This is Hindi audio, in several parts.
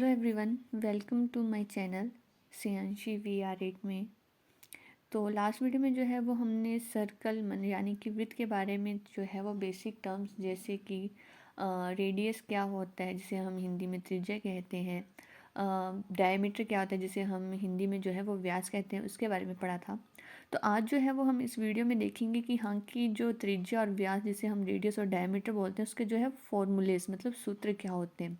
Hello everyone, welcome to my channel Siyanshi VR8 में। तो लास्ट वीडियो में जो है वो हमने सर्कल मन यानी कि वृत्त के बारे में जो है वो बेसिक टर्म्स जैसे कि रेडियस क्या होता है जिसे हम हिंदी में त्रिज्या कहते हैं, डायमीटर क्या होता है जिसे हम हिंदी में जो है वो व्यास कहते हैं, उसके बारे में पढ़ा था। तो आज जो है वो हम इस वीडियो में देखेंगे कि हाँ की जो त्रिज्या और व्यास जिसे हम रेडियस और डायमीटर बोलते हैं उसके जो है फॉर्मूलेस मतलब सूत्र क्या होते हैं।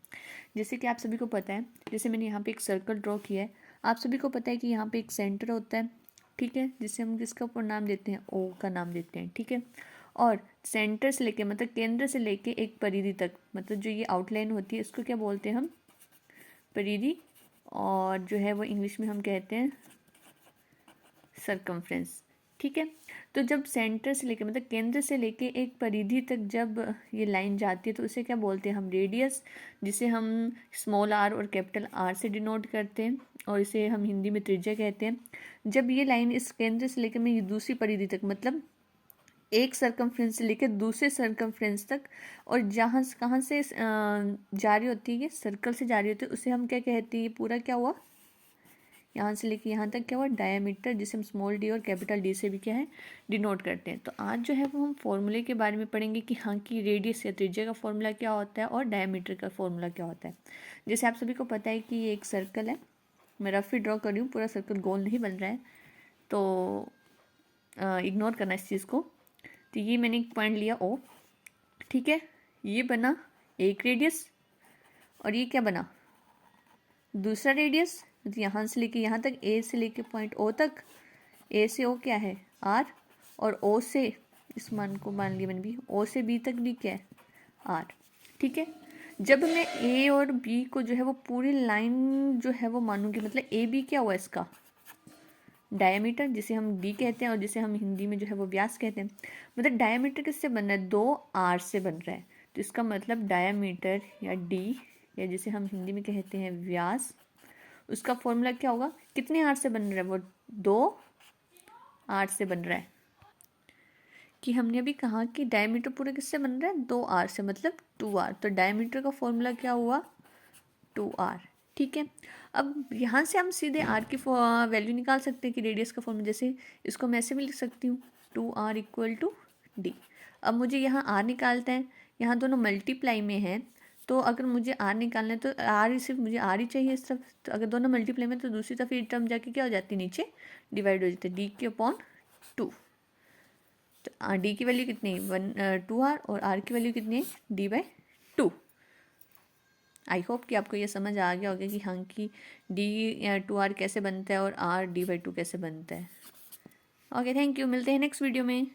जैसे कि आप सभी को पता है, जैसे मैंने यहाँ पे एक सर्कल ड्रॉ किया है, आप सभी को पता है कि यहाँ पे एक सेंटर होता है, ठीक है, जिसे हम किसका ऊपर नाम देते हैं, ओ का नाम देते हैं, ठीक है। और सेंटर से लेके मतलब केंद्र से लेके एक परिधि तक मतलब जो ये आउटलाइन होती है इसको क्या बोलते हैं हम, परिधि, और जो है वो इंग्लिश में हम कहते हैं सरकमफ्रेंस, ठीक है। तो जब सेंटर से लेके मतलब केंद्र से लेके एक परिधि तक जब ये लाइन जाती है तो उसे क्या बोलते हैं हम, रेडियस, जिसे हम स्मॉल r और कैपिटल R से डिनोट करते हैं, और इसे हम हिंदी में त्रिज्या कहते हैं। जब ये लाइन इस केंद्र से लेकर मैं ये दूसरी परिधि तक मतलब एक सरकमफ्रेंस से लेकर दूसरे सरकमफ्रेंस तक, और जहाँ कहाँ से जारी होती है, ये सर्कल से जारी होती है, उसे हम क्या कहते हैं, ये पूरा क्या हुआ, यहाँ से लेके यहाँ तक क्या हुआ, डायमीटर, जिसे हम स्मॉल डी और कैपिटल डी से भी क्या है डिनोट करते हैं। तो आज जो है वो हम फॉर्मूले के बारे में पढ़ेंगे कि हाँ की रेडियस या त्रिज्या का फॉर्मूला क्या होता है और डायमीटर का फॉर्मूला क्या होता है। जैसे आप सभी को पता है कि ये एक सर्कल है, मैं रफ ही ड्रॉ कर रही हूँ, पूरा सर्कल गोल नहीं बन रहा है, तो इग्नोर करना इस चीज़ को। तो ये मैंने एक पॉइंट लिया ओ, ठीक है, ये बना एक रेडियस, और ये क्या बना दूसरा रेडियस, तो यहाँ से लेके यहाँ तक, ए से लेके पॉइंट ओ तक, ए से ओ क्या है आर, और ओ से इस मान को मान लिया मैंने भी, ओ से बी तक भी क्या है आर, ठीक है। जब मैं ए और बी को जो है वो पूरी लाइन जो है वो मानूंगी, मतलब ए बी क्या हुआ इसका डायमीटर, जिसे हम डी कहते हैं और जिसे हम हिंदी में जो है वो व्यास कहते हैं। मतलब डायमीटर किससे बन रहा है, दो आर से बन रहा है, तो इसका मतलब डायमीटर या डी या जिसे हम हिंदी में कहते हैं व्यास, उसका फॉर्मूला क्या होगा, कितने आर से बन रहा है, वो दो आर से बन रहा है। कि हमने अभी कहा कि डायमीटर पूरा किससे बन रहा है, दो आर से, मतलब 2r, तो डायमीटर का फॉर्मूला क्या हुआ 2r, ठीक है। अब यहाँ से हम सीधे r की वैल्यू निकाल सकते हैं कि रेडियस का फॉर्मूला, जैसे इसको मैं ऐसे भी लिख सकती हूँ 2r इक्वल टू डी। अब मुझे यहाँ r निकालता है, यहाँ दोनों मल्टीप्लाई में हैं, तो अगर मुझे r निकालना है तो r सिर्फ मुझे r ही चाहिए इस तरफ, तो अगर दोनों मल्टीप्लाई में तो दूसरी तरफ ये टर्म जाके क्या हो जाती है, नीचे डिवाइड हो जाती है, डी के अपॉन 2। तो डी की वैल्यू कितनी है 2r, और r की वैल्यू कितनी है d/2। आई होप कि आपको ये समझ आ गया होगा कि हाँ कि d/2r कैसे बनता है और r d/2 कैसे बनता है। ओके, थैंक यू, मिलते हैं नेक्स्ट वीडियो में।